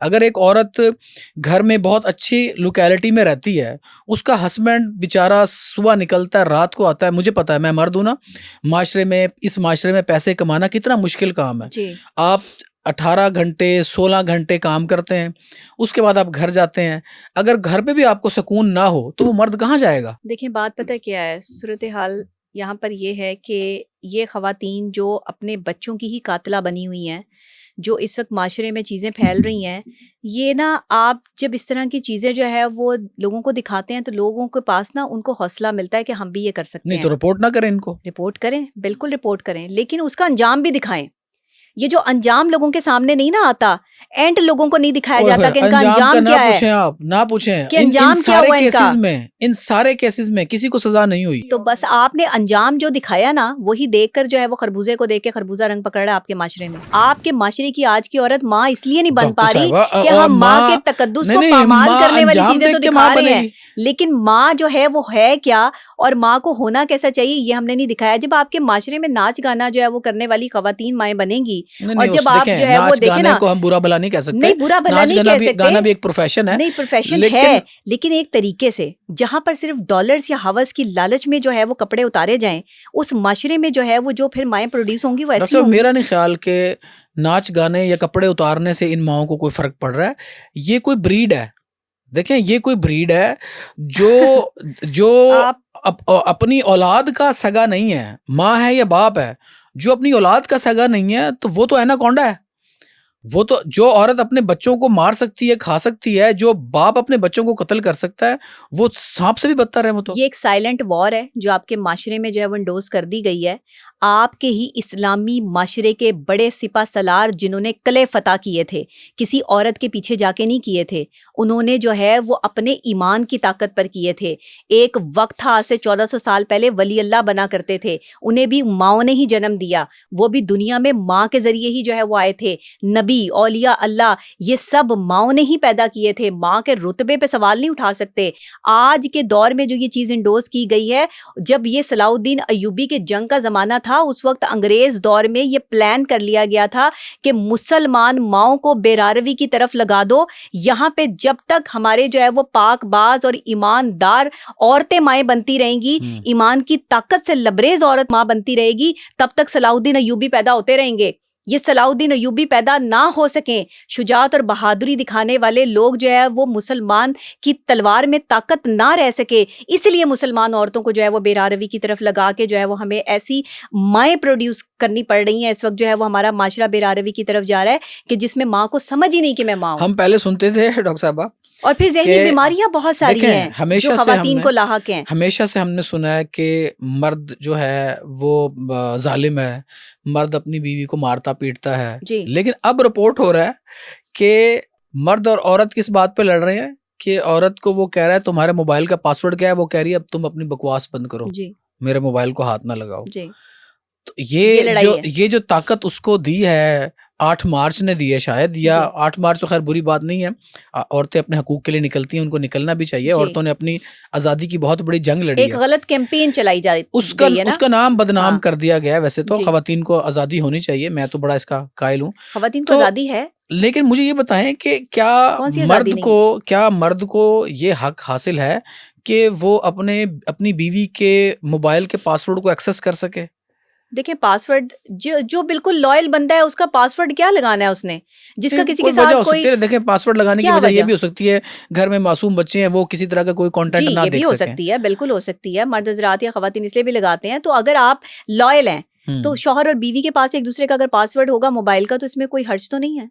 اگر ایک عورت گھر میں بہت اچھی لوکیلٹی میں رہتی ہے، اس کا ہسبینڈ بیچارہ صبح نکلتا ہے رات کو آتا ہے، مجھے پتا ہے میں مرد ہوں نا، اس معاشرے میں پیسے کمانا کتنا مشکل کام ہے. جی آپ 18 گھنٹے 16 گھنٹے کام کرتے ہیں، اس کے بعد آپ گھر جاتے ہیں. اگر گھر پہ بھی آپ کو سکون نہ ہو تو وہ مرد کہاں جائے گا؟ دیکھیں بات پتہ کیا ہے، صورتحال یہاں پر یہ ہے کہ یہ خواتین جو اپنے بچوں کی ہی قاتلہ بنی ہوئی ہیں، جو اس وقت معاشرے میں چیزیں پھیل رہی ہیں، یہ نا آپ جب اس طرح کی چیزیں جو ہے وہ لوگوں کو دکھاتے ہیں تو لوگوں کے پاس نا ان کو حوصلہ ملتا ہے کہ ہم بھی یہ کر سکتے نہیں ہیں. تو رپورٹ نہ کریں ان کو. رپورٹ کریں، بالکل رپورٹ کریں، لیکن اس کا انجام بھی دکھائیں. یہ جو انجام لوگوں کے سامنے نہیں نا آتا، اینڈ لوگوں کو نہیں دکھایا جاتا کہ ان کا انجام کا انجام نہ کیا ہے، پوچھیں، آپ نہ پوچھیں. کہ ان انجام کیا سارے ہوا ان کا. کیسز میں، ان سارے کیسز میں کسی کو سزا نہیں ہوئی. تو بس آپ نے انجام جو دکھایا نا، وہی دیکھ کر جو ہے وہ خربوزے کو دیکھ کے خربوزہ رنگ پکڑ رہا ہے آپ کے معاشرے میں. آپ کے معاشرے کی آج کی عورت ماں اس لیے نہیں بن ڈاکٹر پا رہی صاحبہ، کہ اور ہم ماں کے تقدس کو نہیں پامال ماں کرنے والی انجام چیزیں تو دیکھ کے دکھا ماں رہے بنے ہیں، گی. لیکن ماں جو ہے وہ ہے کیا اور ماں کو ہونا کیسا چاہیے یہ ہم نے نہیں دکھایا. جب آپ کے معاشرے میں ناچ گانا جو ہے وہ کرنے والی خواتین مائیں بنیں گی، اور نہیں جب آپ دیکھیں، جو ہے وہ ناچ دیکھیں گانے نا، کو ہم برا بھلا نہیں کہہ سکتے. نہیں برا بھلا ناچ نہیں کہہ سکتے، گانا بھی ایک پروفیشن ہے. نہیں پروفیشن لیکن ہے، لیکن ایک طریقے سے جہاں پر صرف ڈالرز یا ہوس کی لالچ میں جو ہے وہ کپڑے اتارے جائیں، اس معاشرے میں جو ہے وہ جو پھر مائیں پروڈیوس ہوں گی وہ ایسی ہوں گی. میرا نہیں خیال کہ ناچ گانے یا کپڑے اتارنے سے ان ماؤں کو کوئی فرق پڑ رہا ہے. یہ کوئی بریڈ ہے. دیکھیں یہ کوئی بریڈ ہے جو اپنی اولاد کا سگا نہیں ہے، ماں ہے یا باپ ہے، جو اپنی اولاد کا سگا نہیں ہے تو وہ تو ایناکونڈا ہے. وہ تو جو عورت اپنے بچوں کو مار سکتی ہے، کھا سکتی ہے، جو باپ اپنے بچوں کو قتل کر سکتا ہے، وہ سانپ سے بھی بدتر ہے. وہ تو یہ ایک سائلنٹ وار ہے جو آپ کے معاشرے میں جو ہے وہ انڈوز کر دی گئی ہے. آپ کے ہی اسلامی معاشرے کے بڑے سپہ سالار جنہوں نے قلعے فتح کیے تھے، کسی عورت کے پیچھے جا کے نہیں کیے تھے، انہوں نے جو ہے وہ اپنے ایمان کی طاقت پر کیے تھے. ایک وقت تھا آج سے 1400 سال پہلے ولی اللہ بنا کرتے تھے، انہیں بھی ماؤں نے ہی جنم دیا، وہ بھی دنیا میں ماں کے ذریعے ہی جو ہے وہ آئے تھے. نبی، اولیاء اللہ، یہ سب ماؤں نے ہی پیدا کیے تھے. ماں کے رتبے پہ سوال نہیں اٹھا سکتے. آج کے دور میں جو یہ چیز انڈوز کی گئی ہے، جب یہ صلاح الدین ایوبی کے جنگ کا زمانہ تھا، اس وقت انگریز دور میں یہ پلان کر لیا گیا تھا کہ مسلمان ماؤں کو بیراروی کی طرف لگا دو. یہاں پہ جب تک ہمارے جو ہے وہ پاک باز اور ایماندار عورتیں مائیں بنتی رہیں گی، ایمان کی طاقت سے لبریز عورت ماں بنتی رہے گی، تب تک صلاح الدین ایوبی پیدا ہوتے رہیں گے. یہ صلاح الدین ایوبی پیدا نہ ہو سکیں، شجاعت اور بہادری دکھانے والے لوگ جو ہے وہ مسلمان کی تلوار میں طاقت نہ رہ سکے، اس لیے مسلمان عورتوں کو جو ہے وہ بیراروی کی طرف لگا کے جو ہے وہ ہمیں ایسی مائیں پروڈیوس کرنی پڑ رہی ہیں. اس وقت جو ہے وہ ہمارا معاشرہ بیراروی کی طرف جا رہا ہے کہ جس میں ماں کو سمجھ ہی نہیں کہ میں ماں ہوں. ہم پہلے سنتے تھے ڈاکٹر صاحبہ، اور پھر ذہنی بیماریاں بہت ساری ہیں جو خواتین کو لاحق ہیں. ہمیشہ سے ہم نے سنا ہے کہ مرد جو ہے وہ ظالم ہے، مرد اپنی بیوی کو مارتا پیٹتا ہے. جی لیکن اب رپورٹ ہو رہا ہے کہ مرد اور عورت کس بات پہ لڑ رہے ہیں کہ عورت کو وہ کہہ رہا ہے تمہارے موبائل کا پاسورڈ کیا ہے، وہ کہہ رہی ہے اب تم اپنی بکواس بند کرو، جی میرے موبائل کو ہاتھ نہ لگاؤ. جی تو لڑائی ہے. یہ جو طاقت اس کو دی ہے 8 مارچ نے دی ہے شاید، یا 8 مارچ تو خیر بری بات نہیں ہے، عورتیں اپنے حقوق کے لیے نکلتی ہیں، ان کو نکلنا بھی چاہیے. عورتوں نے اپنی آزادی کی بہت بڑی جنگ لڑی ہے. ایک غلط کیمپین چلائی جا گئی ہے نا، اس کا نام بدنام کر دیا گیا ہے. ویسے تو جی. خواتین کو آزادی ہونی چاہیے، میں تو بڑا اس کا قائل ہوں. خواتین کو آزادی ہے، لیکن مجھے یہ بتائیں کہ کیا مرد کو یہ حق حاصل ہے کہ وہ اپنی بیوی کے موبائل کے پاسورڈ کو ایکسس کر سکے؟ دیکھیں پاسورڈ جو بالکل لائل بندہ ہے اس کا پاسورڈ کیا لگانا ہے اس نے، جس کا کسی کے ساتھ کوئی دیکھیں پاسورڈ لگانے کی وجہ یہ بھی ہو سکتی ہے گھر میں معصوم بچے ہیں، وہ کسی طرح کا کوئی کانٹینٹ نہ دیکھ سکیں. یہ بھی ہو سکتی ہے، بالکل ہو سکتی ہے. مرد حضرات یا خواتین اس لیے بھی لگاتے ہیں. تو اگر آپ لائل ہیں تو شوہر اور بیوی کے پاس ایک دوسرے کا اگر پاسورڈ ہوگا موبائل کا تو اس میں کوئی حرج تو نہیں ہے.